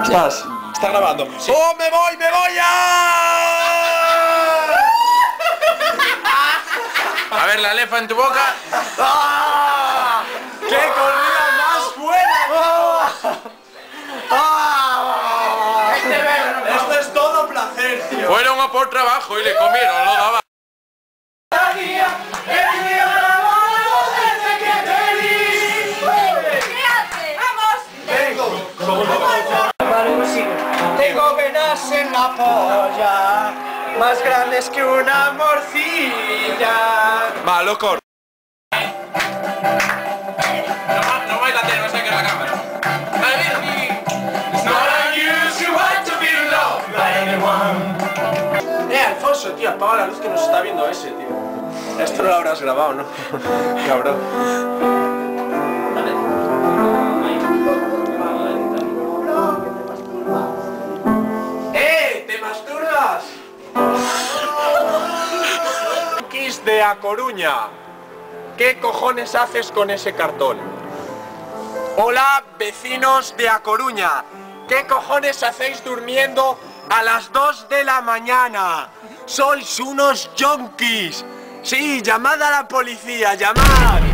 Estás. Está grabando. Sí. ¡Oh, me voy ya! A ver, la lefa en tu boca. ¡Ah! ¡Qué corrida más buena! ¡Ah! Esto es todo placer, tío. Fueron a por trabajo y le comieron, lo daba. Tengo venas en la polla, más grandes que una morcilla. Va, loco. No baila, no sé que la cámara. Alfonso, tío, apaga la luz que nos está viendo ese, tío. Esto no lo habrás grabado, ¿no? Cabrón. ¡Te masturbas! Kiss de A Coruña. ¿Qué cojones haces con ese cartón? Hola, vecinos de A Coruña. ¿Qué cojones hacéis durmiendo a las 2 de la mañana? ¡Sois unos yonkis! Sí, llamad a la policía, llamad.